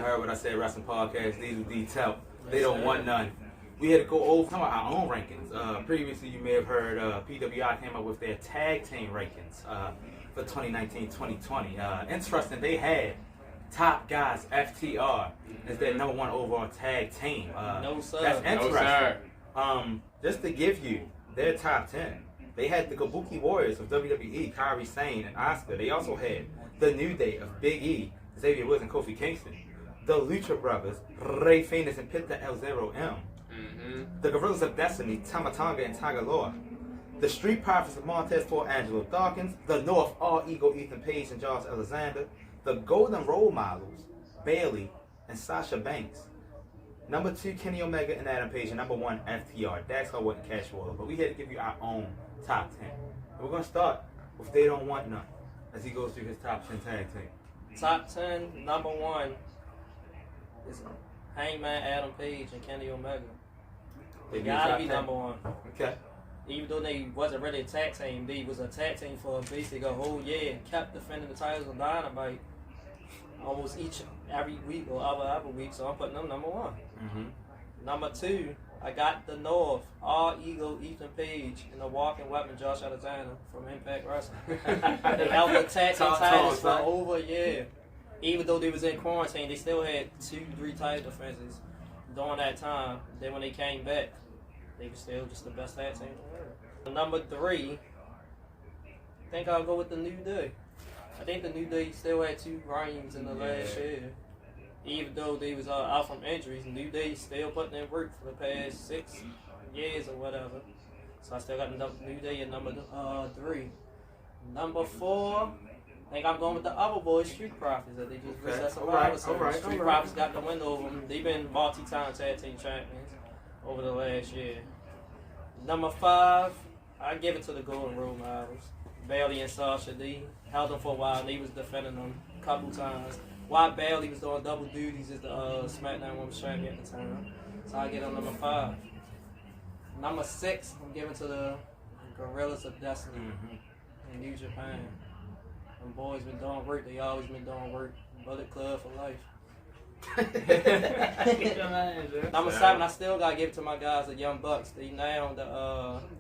heard what I said, Wrestling Podcast, Diesel D-Tel. They don't want none. We had to go over some of our own rankings. Previously, you may have heard PWI came up with their tag team rankings for 2019-2020. Interesting, they had Top Guys FTR as their #1 overall tag team. No, sir. That's interesting. No, sir. Just to give you their top 10, they had the Kabuki Warriors of WWE, Kairi Sane and Asuka. They also had the New Day of Big E, Xavier Woods and Kofi Kingston. The Lucha Brothers, Rey Fénix and Penta El Zero M. The Gorillas of Destiny, Tama Tonga and Tiger Loa. The Street Profits of Montez Ford, Angelo Dawkins. The North All Ego, Ethan Page and Josh Alexander. The Golden Role Models, Bailey and Sasha Banks. #2, Kenny Omega and Adam Page. And #1, FTR, Dax Harwood and Cash Waller. But we had to give you our own top 10. And we're going to start with They Don't Want None as he goes through his top 10 tag team. Top 10, #1 is Hangman Adam Page and Kenny Omega. They gotta be #1. Okay. Even though they wasn't really a tag team, they was a tag team for basically a whole year and kept defending the titles on Dynamite almost every week or other week, so I'm putting them #1. #2, I got the North, All Ego, Ethan Page, and the Walking Weapon, Josh Alexander from Impact Wrestling. They held the tag team titles for over a year. Even though they was in quarantine, they still had 2-3 title defenses during that time. Then when they came back, they were still just the best tag team in the world. #3, I think I'll go with the New Day. I think the New Day still had 2 reigns in the last year. Even though they was out from injuries, New Day still putting in work for the past 6 years or whatever. So I still got New Day at #3. #4, I think I'm going with the other boys, Street Profits, that they just reached that Survivor Series. Street Profits got the win over them. They've been multi-time tag team champions over the last year. #5, I give it to the Golden Role Models. Bailey and Sasha. They held them for a while and they was defending them a couple times. While Bailey was doing double duties as the SmackDown Women's Champion at the time. So I get on #5. #6, I'm giving to the Gorillas of Destiny in New Japan. Them boys been doing work. They always been doing work. Bullet Club for life. #7, I still gotta give it to my guys, the Young Bucks. They now the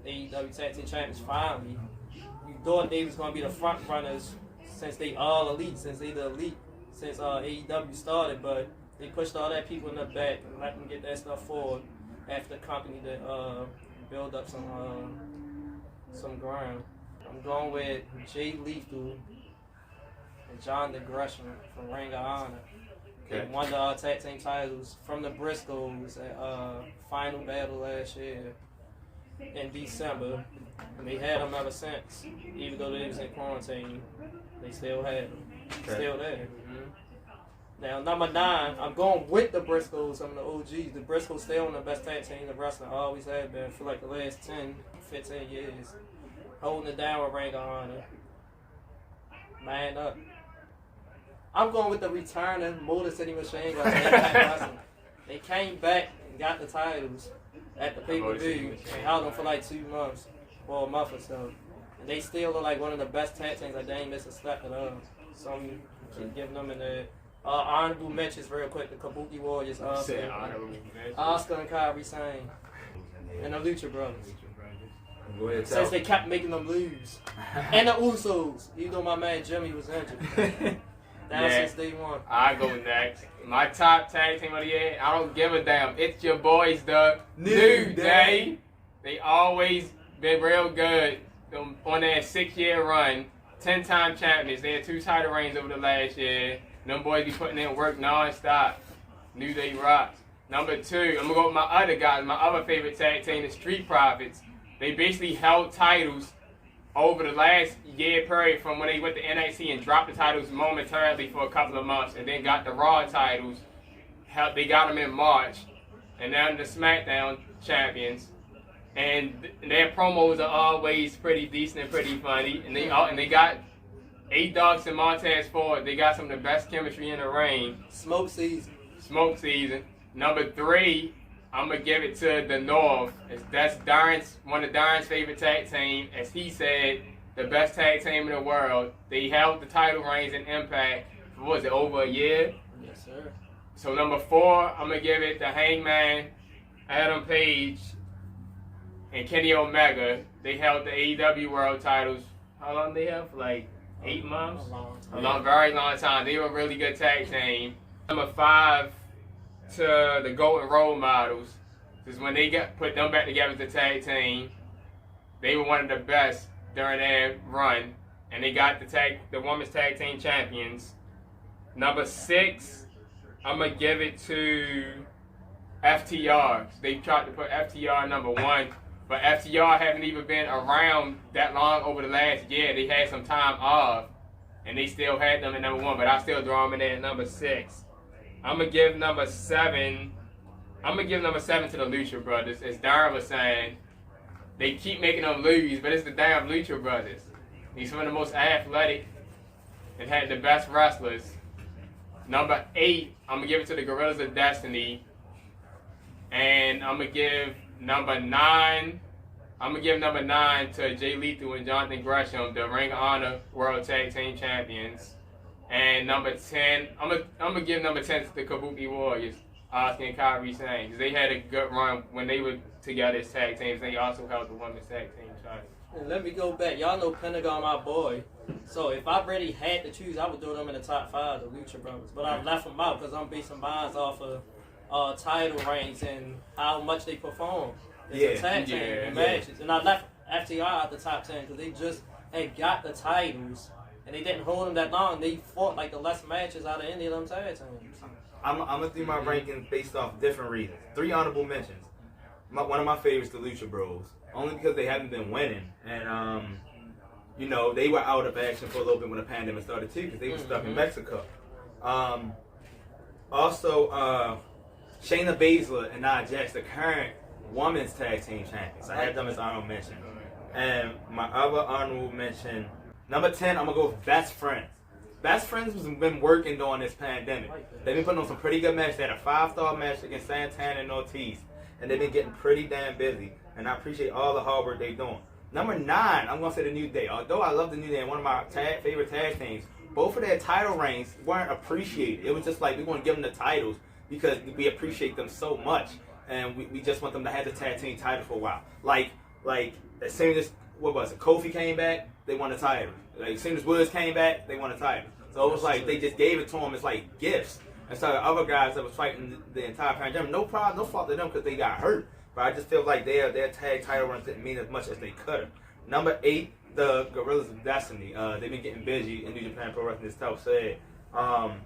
AEW Tag Team Champions finally. You thought they was gonna be the front runners since they all elite, since they the elite since AEW started, but they pushed all that people in the back and let them get that stuff forward after the company to build up some ground. I'm going with Jay Lethal and John DeGression from Ring of Honor. They won the tag team titles from the Briscoes at Final Battle last year in December. And they had them ever since. Even though they was in quarantine, they still had them. Still there. Now, #9, I'm going with the Briscoes, some of the OGs. The Briscoes still on the best tag team in wrestling. Always have been for like the last 10, 15 years. Holding it down with Ring of Honor. Man up. I'm going with the returning Motor City Machine Guns. They came back and got the titles at the pay-per-view and held them for like 2 months or a month or so. And they still look like one of the best tag teams. Like they ain't missed a step at all. So I'm giving them in the honorable mentions real quick. The Kabuki Warriors, Asuka and Kairi Sane, and the Lucha Brothers. Since they kept making them lose. And the Usos, even though my man Jimmy was injured. Since day one. I go next. My top tag team of the year, I don't give a damn. It's your boys, the New Day. They always been real good on their 6-year run. 10-time champions. They had 2 title reigns over the last year. Them boys be putting in work non-stop. New Day rocks. #2, I'm going to go with my other guys, my other favorite tag team, the Street Profits. They basically held titles over the last year period from when they went to NXT and dropped the titles momentarily for a couple of months and then got the Raw titles. They got them in March. And now the SmackDown champions. And their promos are always pretty decent and pretty funny. And they got A-Dogs and Montez Ford. They got some of the best chemistry in the ring. Smoke season. #3, I'm going to give it to the North. That's one of Darren's favorite tag team. As he said, the best tag team in the world. They held the title reigns in Impact for, over a year? Yes, sir. So number 4, I'm gonna give it to Hangman, Adam Page, and Kenny Omega. They held the AEW World Titles. How long they have? For like 8 months. Very long time. They were a really good tag team. Number 5 to the Golden Role Models. Because when they put them back together as a tag team, they were one of the best during their run, and they got the women's tag team champions. Number 6, I'm gonna give it to FTR. They tried to put FTR number 1, but FTR haven't even been around that long over the last year. They had some time off, and they still had them at number 1, but I still draw them in there at number 6. I'm gonna give number 7. I'm gonna give number 7 to the Lucha Brothers. As Darren was saying, they keep making them lose, but it's the damn Lucha Brothers. He's one of the most athletic and had the best wrestlers. Number 8, I'm gonna give it to the Gorillas of Destiny, and I'm gonna give number 9. I'm gonna give number 9 to Jay Lethal and Jonathan Gresham, the Ring of Honor World Tag Team Champions. And number 10, I'm gonna give number 10 to the Kabuki Warriors, Asuka and Kairi Sane. They had a good run when they were together as tag teams. They also held the women's tag team title. And let me go back. Y'all know Pentagon, my boy. So if I really had to choose, I would throw them in the top 5, the Lucha Brothers. But I left them out because I'm basing mine off of title reigns and how much they perform as a tag team in matches. And I left FTR out the top 10 because they just had got the titles and they didn't hold them that long. They fought like the less matches out of any of them tag teams. I'm gonna do my rankings based off different reasons. 3 honorable mentions. One of my favorites, the Lucha Bros, only because they haven't been winning, and you know, they were out of action for a little bit when the pandemic started too, because they were stuck in Mexico. Also, Shayna Baszler and Nia Jax, the current women's tag team champions. I have them as honorable mention. And my other honorable mention, number 10, I'm gonna go with Best Friends. Best Friends has been working during this pandemic. They've been putting on some pretty good matches. They had a 5-star match against Santana and Ortiz, and they've been getting pretty damn busy. And I appreciate all the hard work they're doing. Number 9, I'm gonna say the New Day. Although I love the New Day and one of my favorite tag teams, both of their title reigns weren't appreciated. It was just like we want to give them the titles because we appreciate them so much, and we just want them to have the tag team title for a while. Like as soon as Kofi came back, they won the title. Like as soon as Woods came back, they won the title. So it was like they just gave it to them as like gifts. And so the other guys that was fighting the entire pandemic, no problem, no fault to them because they got hurt. But I just feel like their tag title runs didn't mean as much as they could have. Number 8, the Gorillas of Destiny. They've been getting busy in New Japan Pro Wrestling, as Tough said. But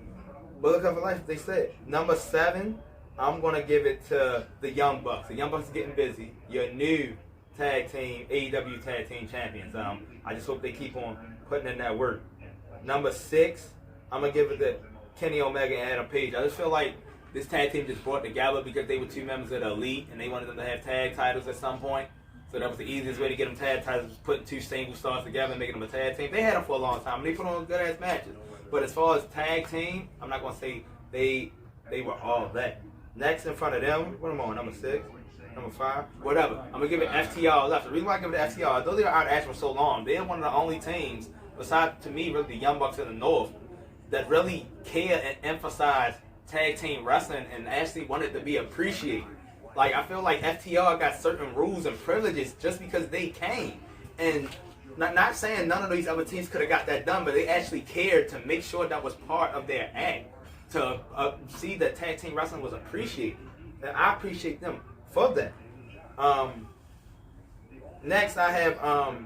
look up for life, they said. Number 7, I'm going to give it to the Young Bucks. The Young Bucks are getting busy. Your new tag team, AEW tag team champions. I just hope they keep on putting in that work. Number 6, I'm going to give it to Kenny Omega and Adam Page. I just feel like this tag team just brought together because they were 2 members of the Elite and they wanted them to have tag titles at some point. So that was the easiest way to get them tag titles, was putting 2 single stars together and making them a tag team. They had them for a long time and they put on good ass matches. But as far as tag team, I'm not going to say they were all that. Next in front of them, what am I on, number 6? Number 5? Whatever. I'm going to give it FTR left. The reason why I give it FTR, although they were out of action for so long, they're one of the only teams, besides, to me, really the Young Bucks in the North, that really care and emphasize tag team wrestling and actually want it to be appreciated. Like, I feel like FTR got certain rules and privileges just because they came. And not saying none of these other teams could have got that done, but they actually cared to make sure that was part of their act, to see that tag team wrestling was appreciated. And I appreciate them for that. Next, I have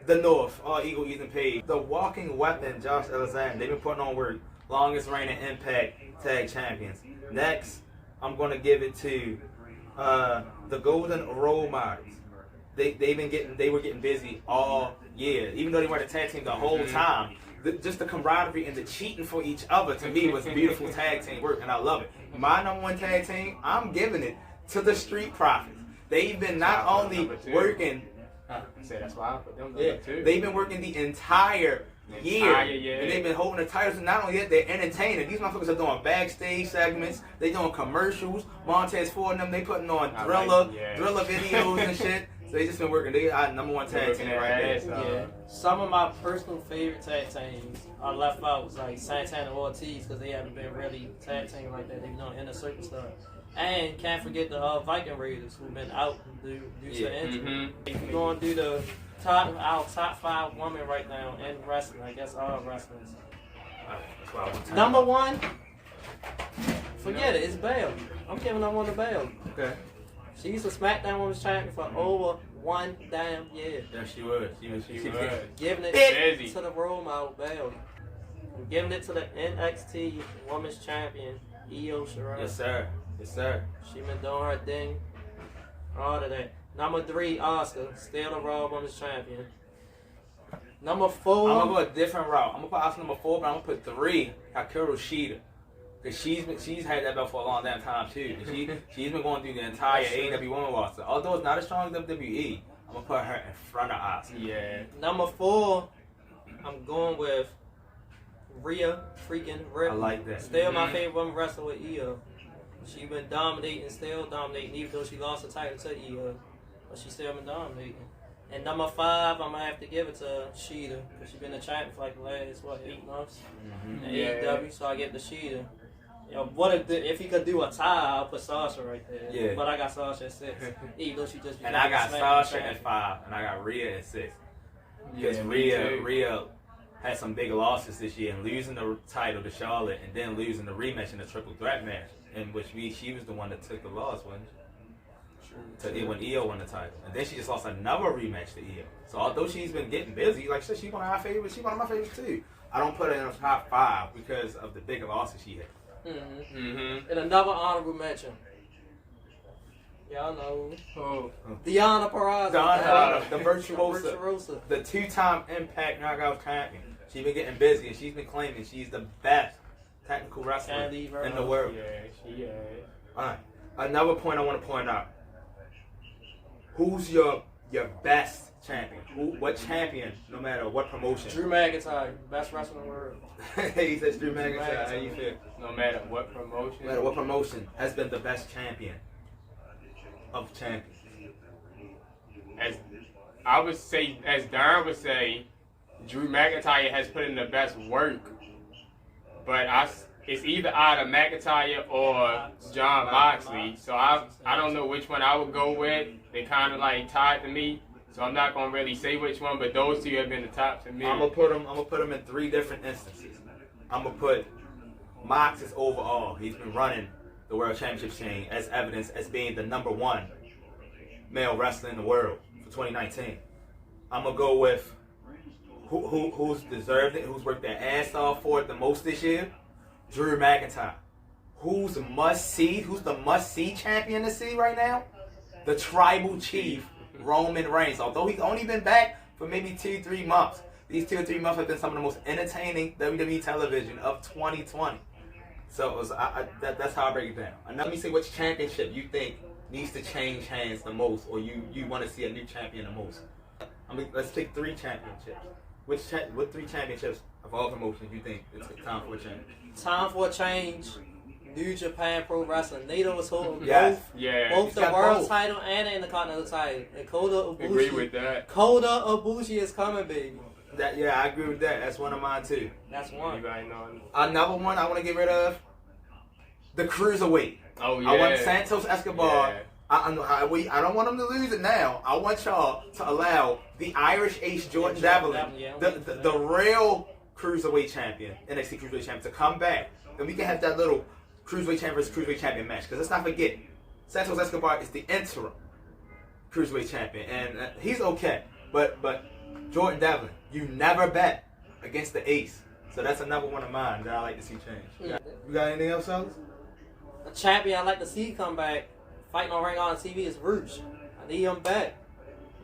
the North, All Eagle, Ethan Page. The Walking Weapon, Josh Alexander. They've been putting on work. Longest reigning Impact Tag Champions. Next, I'm going to give it to the Golden Role Models. They were getting busy all year. Even though they were the tag team the whole time, just the camaraderie and the cheating for each other, to me, was beautiful tag team work, and I love it. My number 1 tag team, I'm giving it to the Street Profits. They've been not only working... That's why I put them too. They've been working the entire year. And they've been holding the titles. And not only that, they're entertaining. These motherfuckers are doing backstage segments. They doing commercials. Montez Ford and them, they putting on thriller videos and shit. So they just been working. They got number one tag team right there. Yeah. Some of my personal favorite tag teams I left out was like Santana and Ortiz because they haven't been really tag team like that. They've been on Inner Circle stuff. And can't forget the Viking Raiders who've been out due to injury. Mm-hmm. If you're going to do the our top 5 women right now in wrestling, I guess all wrestlers. That's why I want Number 1, forget it, it's Bayley. I'm giving number 1 to Bayley. Okay. She's a SmackDown Women's Champion for over 1 damn year. Yeah, she was. She was. Giving it Busy. to the role model, Bayley. I'm giving it to the NXT Women's Champion, Io Shirai. Yes, sir. Yes, sir. She been doing her thing. All of that. Number 3, Asuka, still the Raw Women's Champion. Number 4. I'm gonna go a different route. I'm gonna put Asuka number 4, but I'm gonna put 3, Hikaru Shida. Cause she's had that belt for a long damn time too. She's been going through the entire AEW Women roster. Although it's not as strong as WWE, I'm gonna put her in front of Asuka. Yeah. Number 4, I'm going with Rhea freaking Ripley. I like that. Still my favorite woman wrestler with Io. She been dominating, still dominating, even though she lost the title to Io. But she still been dominating. And number 5, I'm gonna have to give it to Shida because she's been a champion for like the last 8 months in AEW. So I give it to Shida. You know, if he could do a tie, I'll put Sasha right there. Yeah. But I got Sasha at 6, even though she just. And I got SmackDown Sasha at 5, and I got Rhea at 6. Because Yeah, me too. Rhea had some big losses this year, and losing the title to Charlotte, and then losing the rematch in the triple threat match, in which she was the one that took the loss, wasn't she? When Io won the title, and then she just lost another rematch to Io. So although she's been getting busy, like she's one of our favorites. She's one of my favorites too. I don't put her in the top 5 because of the big losses she had. Mm-hmm. Mm-hmm. And another honorable mention. Y'all know Oh. Deonna Purrazzo. Deonna, the virtuosa. Virtuosa. The 2-time Impact Knockout champion. She's been getting busy, and she's been claiming she's the best technical wrestler Can't leave her in the alone. world. Yeah, she is. All right. Another point I want to point out. Who's your best champion? What champion, no matter what promotion? Drew McIntyre, best wrestler in the world. He says Drew McIntyre. How you feel? No matter what promotion. No matter what promotion has been the best champion of champions. As I would say, as Darren would say, Drew McIntyre has put in the best work. But it's either out of McIntyre or John Moxley. So I don't know which one I would go with. They kind of like tied to me. So I'm not gonna really say which one, but those 2 have been the top to me. I'm gonna put them in 3 different instances. I'm gonna put Mox as overall. He's been running the World Championship chain as evidence as being the number 1 male wrestler in the world for 2019. I'm gonna go with who's deserved it, who's worked their ass off for it the most this year. Drew McIntyre. Who's the must-see champion to see right now? The Tribal Chief, Roman Reigns. Although he's only been back for maybe 2-3 months. These 2 or 3 months have been some of the most entertaining WWE television of 2020. So that's how I break it down. And let me see which championship you think needs to change hands the most, or you want to see a new champion the most. Let's pick 3 championships. What 3 championships of all promotions you think it's time for a change? Time for a change. New Japan Pro Wrestling. Naito is holding Yes. both He's the got world both. title and the Intercontinental title. And Kota Agree Ibushi. with that. Kota Ibushi is coming, baby. Yeah, I agree with that. That's one of mine too. That's one. Anybody know? Another one I want to get rid of, the Cruiserweight. Oh yeah. I want Santos Escobar. Yeah. I don't want him to lose it now. I want y'all to allow the Irish Ace Jordan Devlin, the real Cruiserweight champion, NXT Cruiserweight champion, to come back. And we can have that little Cruiserweight champion versus Cruiserweight champion match. Because let's not forget, Santos Escobar is the interim Cruiserweight champion. And he's okay. But Jordan Devlin, you never bet against the Ace. So that's another one of mine that I like to see change. You got anything else, fellas? A champion I like to see come back, fighting on Ring Honor TV is Roosh. I need him back.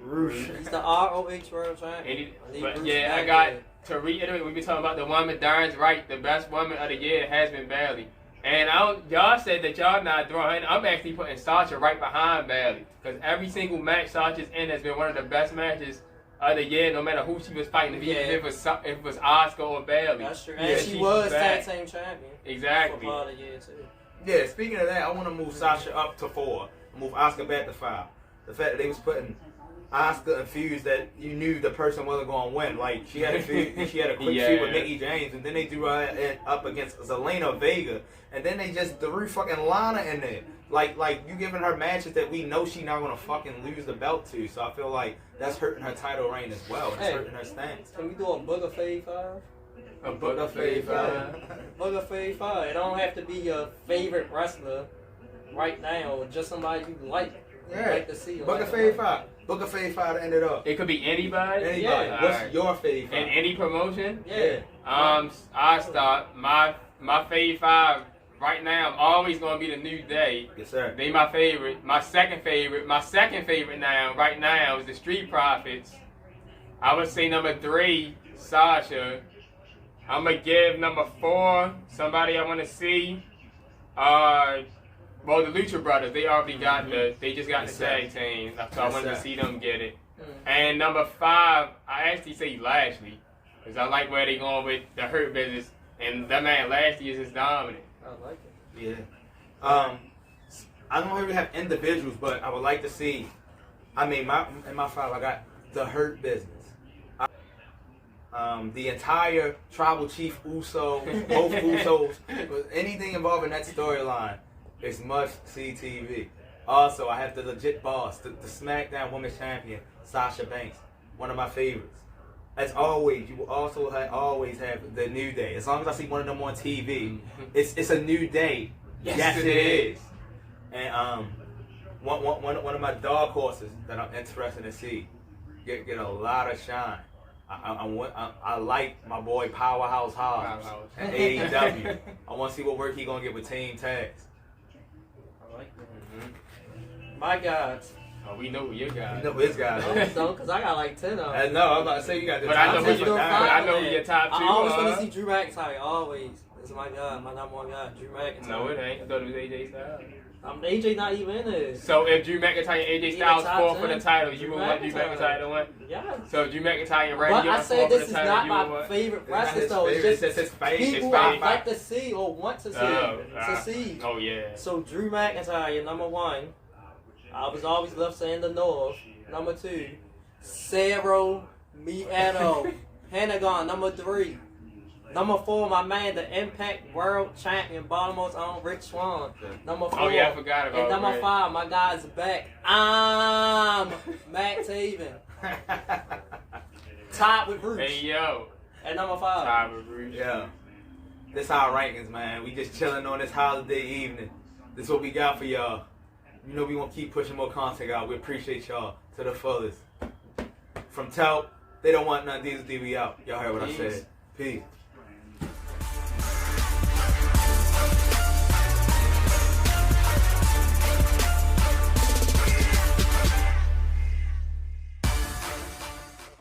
Roosh. He's the ROH World Champion. But yeah, I got to reiterate, we be talking about the woman. Darren's right. The best woman of the year has been Bayley. And y'all said that y'all not throwing. I'm actually putting Sasha right behind Bayley because every single match Sasha's in has been one of the best matches of the year, no matter who she was fighting. Even if it was Asuka or Bayley. That's true. And she was tag team champion. Exactly. For part of the year too. Yeah, speaking of that, I want to move Sasha up to 4. Move Asuka back to 5. The fact that they was putting Asuka infused that you knew the person wasn't going to win. Like she had a quick feud Yeah. with Mickey James, and then they threw her up against Zelina Vega, and then they just threw fucking Lana in there. Like you giving her matches that we know she not gonna fucking lose the belt to. So I feel like that's hurting her title reign as well. It's Hey. hurting her stance. Can we do a Booker Fave 5? A book of faith. Booker Fave 5. It don't have to be your favorite wrestler right now, or just somebody you like. Yeah. Like to see. or Book a like to fave watch. 5. Book a fave 5 to end it up. It could be anybody. Anybody. Yeah. What's Alright. your fave 5? In any promotion. Yeah. I start my fave 5 right now. I'm always gonna be the New Day. Yes, sir. They my favorite. My second favorite now, right now, is the Street Profits. I would say number 3, Sasha. I'm gonna give number 4 somebody I want to see. Well, the Lucha Brothers. They already got they just got Yes, the tag team, so I Yes, wanted to sir. see them get it. Mm. And number 5, I actually say Lashley, because I like where they going with the Hurt Business, and that man Lashley is just dominant. I like it. Yeah. I don't really have individuals, but I would like to see. I mean, in my 5, I got the Hurt Business. The entire Tribal Chief Uso, both Usos, anything involving that storyline is must see TV. Also, I have the legit boss, the SmackDown Women's Champion, Sasha Banks, one of my favorites. As always, you will also always have the New Day. As long as I see one of them on TV, it's a new day. Yes, it is. And one of my dog horses that I'm interested to see get a lot of shine. I like my boy Powerhouse Hobbs at AEW. I want to see what work he gonna get with Team Tags. I like that. My guys. Oh, we know who your guy. You know his guys. Don't, because I got like 10 of them. I know. I'm about to say you got the But I top know I'm who ten just you- for doing now. but I fine know with who it. your top 2 I always are. want to see Drew McIntyre. Always. This is my guy, my number 1 guy, Drew McIntyre. No, it ain't. I thought it was AJ Styles. AJ not even in this. So if Drew McIntyre and AJ He Styles the top fought for 10. the title, you Drew would want Drew McIntyre. McIntyre to win? Yeah. So Drew McIntyre and Randy But I Orton said fought for this the is title, not you would my want? favorite It's not wrestler, his though. favorite, It's it's just his fave. people His I fave. like to see or want to see. To see. Oh, yeah. So Drew McIntyre, number 1. I was always love saying the North. Number 2, Cero Miedo. Pentagon, number 3. Number 4, my man, the Impact World Champion, Baltimore's own Rich Swann. Number 4. Oh, yeah, I forgot about And number Rich. 5, my guy's back. I'm Matt Taven. Tied with Bruce. Hey, yo. At number 5. Tyler Bruce. Yeah. This our rankings, man. We just chilling on this holiday evening. This what we got for y'all. You know we gonna keep pushing more content out. We appreciate y'all to the fullest. From Tout, they don't want none of these. We out. Y'all heard what I Peace. said. Peace.